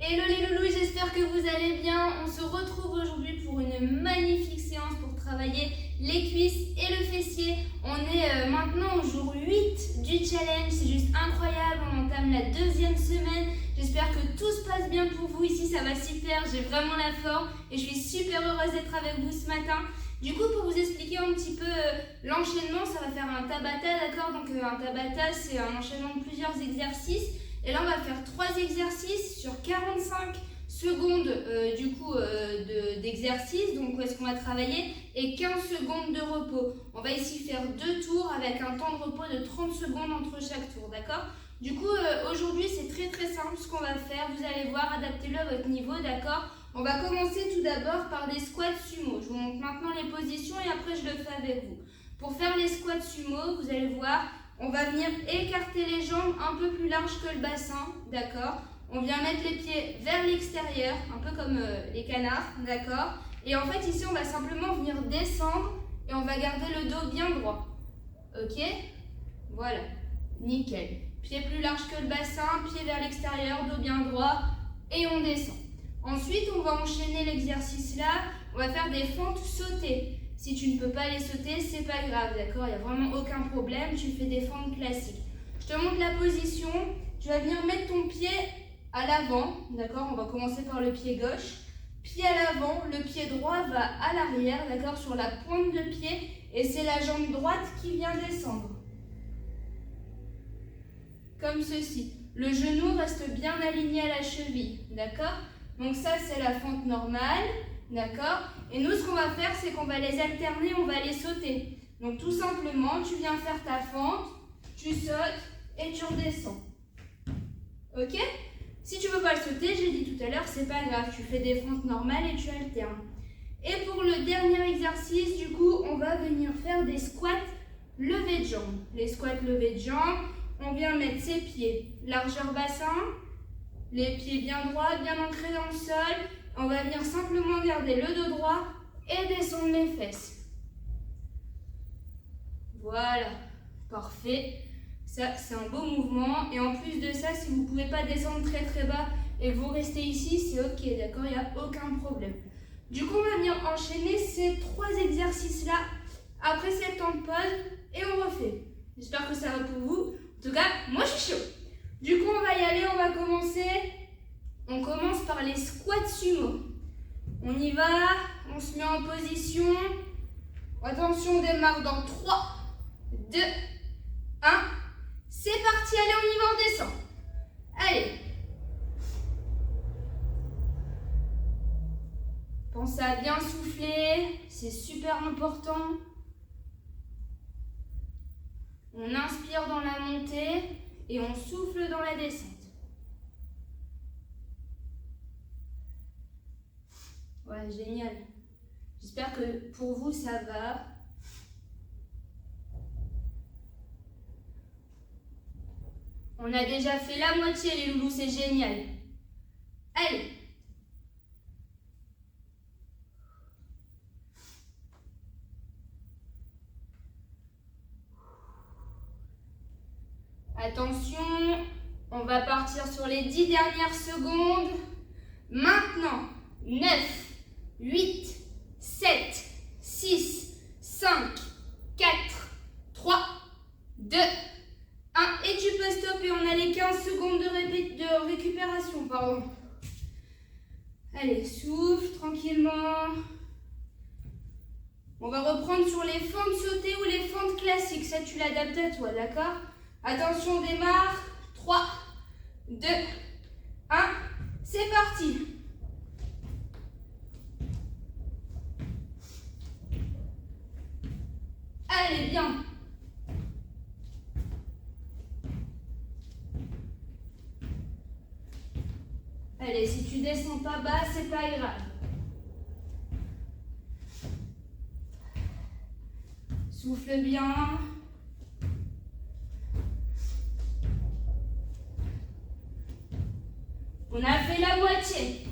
Hello les loulous, j'espère que vous allez bien. On se retrouve aujourd'hui pour une magnifique séance pour travailler les cuisses et le fessier. On est maintenant au jour 8 du challenge, c'est juste incroyable, on entame la deuxième semaine. J'espère que tout se passe bien pour vous ici, ça va super, j'ai vraiment la forme et je suis super heureuse d'être avec vous ce matin. Du coup, pour vous expliquer un petit peu l'enchaînement, ça va faire un Tabata, d'accord? Donc un Tabata, c'est un enchaînement de plusieurs exercices. Et là, on va faire 3 exercices sur 45 secondes d'exercice. Donc, où est-ce qu'on va travailler? Et 15 secondes de repos. On va ici faire 2 tours avec un temps de repos de 30 secondes entre chaque tour, d'accord? Du coup, aujourd'hui, c'est très simple ce qu'on va faire. Vous allez voir, adaptez-le à votre niveau, d'accord? On va commencer tout d'abord par des squats sumo. Je vous montre maintenant les positions et après, je le fais avec vous. Pour faire les squats sumo, vous allez voir, on va venir écarter les jambes un peu plus larges que le bassin, d'accord? On vient mettre les pieds vers l'extérieur, un peu comme les canards, d'accord? Et en fait, ici, on va simplement venir descendre et on va garder le dos bien droit. Ok? Voilà, nickel. Pied plus large que le bassin, pied vers l'extérieur, dos bien droit et on descend. Ensuite, on va enchaîner l'exercice là. On va faire des fentes sautées. Si tu ne peux pas les sauter, c'est pas grave, d'accord? Il n'y a vraiment aucun problème, tu fais des fentes classiques. Je te montre la position. Tu vas venir mettre ton pied à l'avant, d'accord? On va commencer par le pied gauche. Pied à l'avant, le pied droit va à l'arrière, d'accord? Sur la pointe de pied. Et c'est la jambe droite qui vient descendre. Comme ceci. Le genou reste bien aligné à la cheville, d'accord? Donc ça, c'est la fente normale, d'accord? Et nous, ce qu'on va faire, c'est qu'on va les alterner, on va les sauter. Donc tout simplement, tu viens faire ta fente, tu sautes et tu redescends. Ok? Si tu ne veux pas le sauter, j'ai dit tout à l'heure, c'est pas grave, tu fais des fentes normales et tu alternes. Et pour le dernier exercice, du coup, on va venir faire des squats levés de jambes. Les squats levés de jambes, on vient mettre ses pieds largeur bassin, les pieds bien droits, bien ancrés dans le sol. On va venir simplement garder le dos droit et descendre les fesses. Voilà, parfait. Ça, c'est un beau mouvement. Et en plus de ça, si vous ne pouvez pas descendre très bas et que vous restez ici, c'est ok, d'accord? Il n'y a aucun problème. Du coup, on va venir enchaîner ces 3 exercices-là après cette temps de pause et on refait. J'espère que ça va pour vous. En tout cas, moi, je suis chaud. Du coup, on va y aller, on va commencer. On commence par les squats sumo. On y va, on se met en position. Attention, on démarre dans 3, 2, 1. C'est parti, allez, on y va, on descend. Allez. Pensez à bien souffler, c'est super important. On inspire dans la montée et on souffle dans la descente. Ouais, génial. J'espère que pour vous, ça va. On a déjà fait la moitié, les loulous, c'est génial. Allez. Attention, on va partir sur les 10 dernières secondes. Maintenant, 9, 8, 7, 6, 5, 4, 3, 2, 1. Et tu peux stopper, on a les 15 secondes de récupération, pardon. Allez, souffle tranquillement. On va reprendre sur les fentes sautées ou les fentes classiques. Ça, tu l'adaptes à toi, d'accord? Attention, on démarre. 3, 2, 1. C'est parti. Allez, bien. Allez, si tu descends pas bas, c'est pas grave. Souffle bien. On a fait la moitié.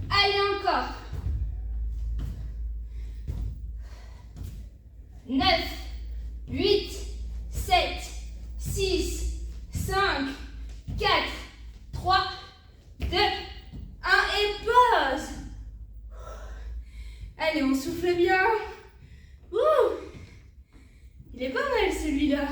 Allez, encore. 9, 8, 7, celui-là.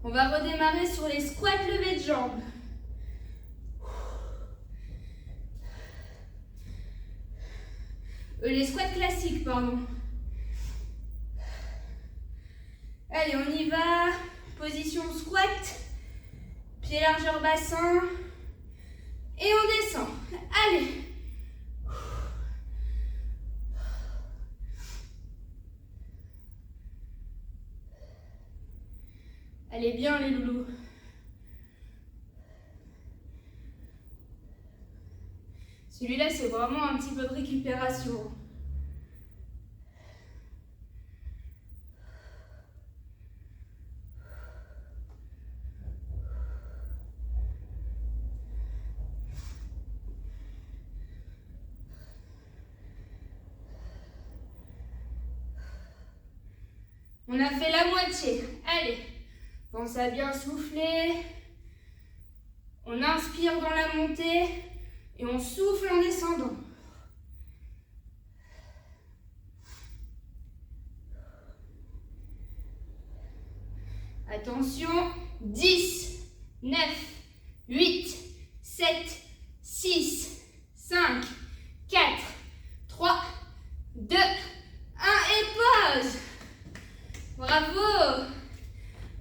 On va redémarrer sur les squats levés de jambes. Les squats classiques, pardon. Allez, on y va. Position squat. Pied largeur bassin. Et on descend. Allez. Allez bien les loulous. Celui-là, c'est vraiment un petit peu de récupération. On a fait la moitié. Allez, pense à bien souffler. On inspire dans la montée et on souffle en descendant. Attention, 10, 9, 8, 7, 6, 5, 4, 3, 2, 1 et pause. Bravo!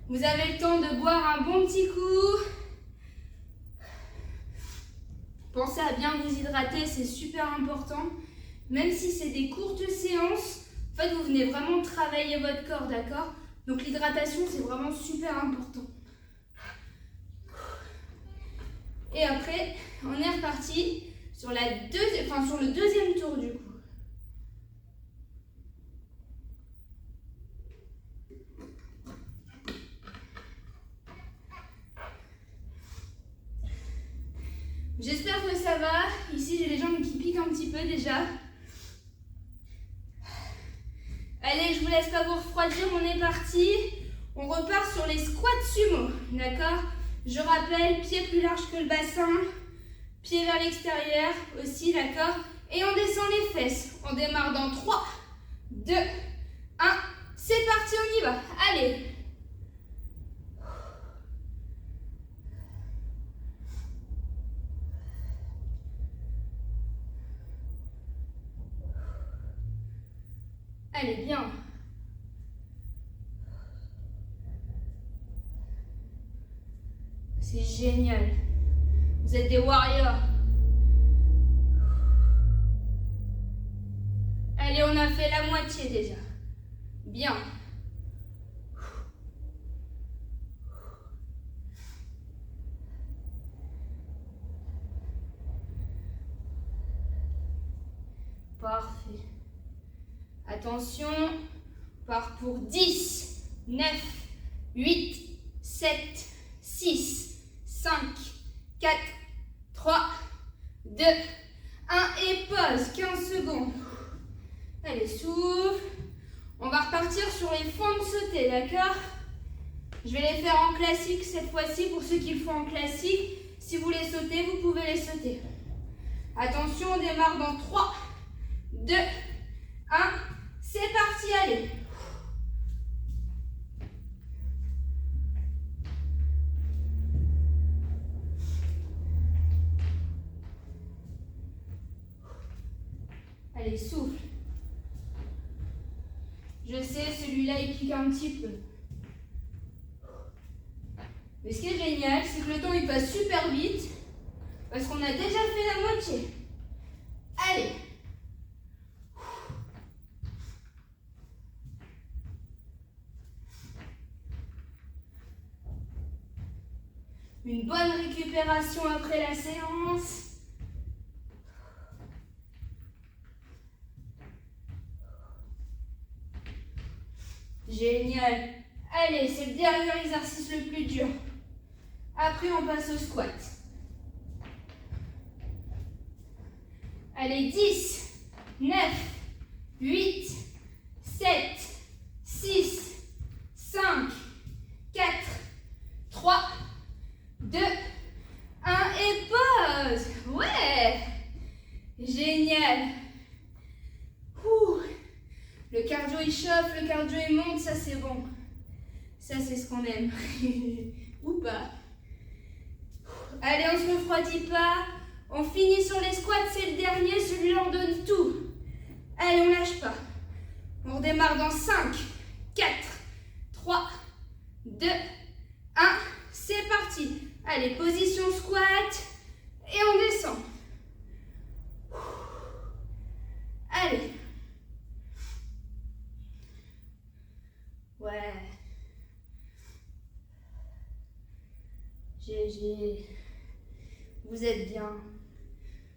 Vous avez le temps de boire un bon petit coup. Pensez à bien vous hydrater, c'est super important. Même si c'est des courtes séances, en fait, vous venez vraiment travailler votre corps, d'accord? Donc l'hydratation, c'est vraiment super important. Et après, on est reparti sur le deuxième tour du coup. J'espère que ça va. Ici, j'ai les jambes qui piquent un petit peu déjà. Allez, je vous laisse pas vous refroidir, on est parti. On repart sur les squats sumo, d'accord? Je rappelle, pied plus large que le bassin, pied vers l'extérieur aussi, d'accord? Et on descend les fesses. On démarre dans 3, 2, 1. C'est parti, on y va. Allez. Allez, bien. C'est génial. Vous êtes des warriors. Allez, on a fait la moitié déjà. Bien. Parfait. Attention, on part pour 10, 9, 8, 7, 6, 5, 4, 3, 2, 1 et pause, 15 secondes. Allez, souffle. On va repartir sur les fentes sautées, d'accord? Je vais les faire en classique cette fois-ci pour ceux qui le font en classique. Si vous les sautez, vous pouvez les sauter. Attention, on démarre dans 3, 2, 1. C'est parti, allez. Allez, souffle. Je sais, celui-là, il pique un petit peu. Mais ce qui est génial, c'est que le temps, il passe super vite. Parce qu'on a déjà fait la moitié. Allez. Une bonne récupération après la séance. Génial. Allez, c'est le dernier exercice le plus dur. Après, on passe au squat. Allez, 10, 9, 8, 7, 6, 5, 4, 3, 2, 1 et pause. Ouais. Génial. Ouh. il chauffe, le cardio il monte, ça c'est bon. Ça c'est ce qu'on aime. Ou pas. Allez, on se refroidit pas. On finit sur les squats, c'est le dernier, celui-là on donne tout. Allez, on lâche pas. On redémarre dans 5, 4, 3, 2, 1. C'est parti. Allez, position squat. Et on descend. Allez. Ouais. GG. Vous êtes bien.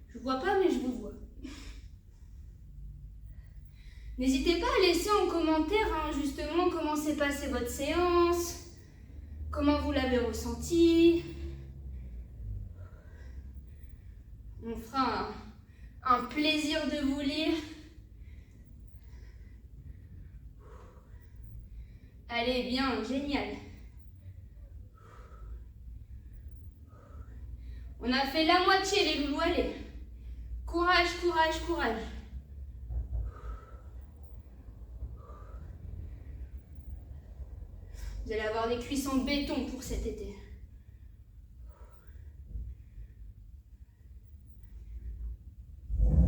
Je vous vois pas, mais je vous vois. N'hésitez pas à laisser en commentaire justement comment s'est passée votre séance, comment vous l'avez ressenti. On fera un plaisir de vous lire. Allez, bien, génial. On a fait la moitié, les loulous, allez. Courage, courage, courage. Vous allez avoir des cuisses en béton pour cet été.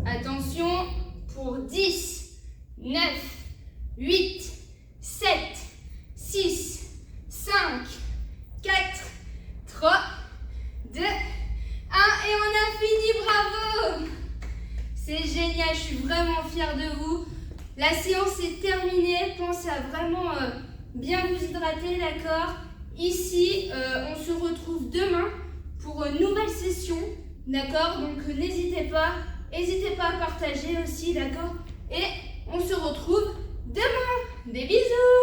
Attention, pour 10, 9, 8, 7, 6, 5, 4, 3, 2, 1 et on a fini, bravo! C'est génial, je suis vraiment fière de vous. La séance est terminée, pensez à vraiment bien vous hydrater, d'accord? Ici, on se retrouve demain pour une nouvelle session, d'accord? Donc n'hésitez pas à partager aussi, d'accord? Et on se retrouve demain. Des bisous!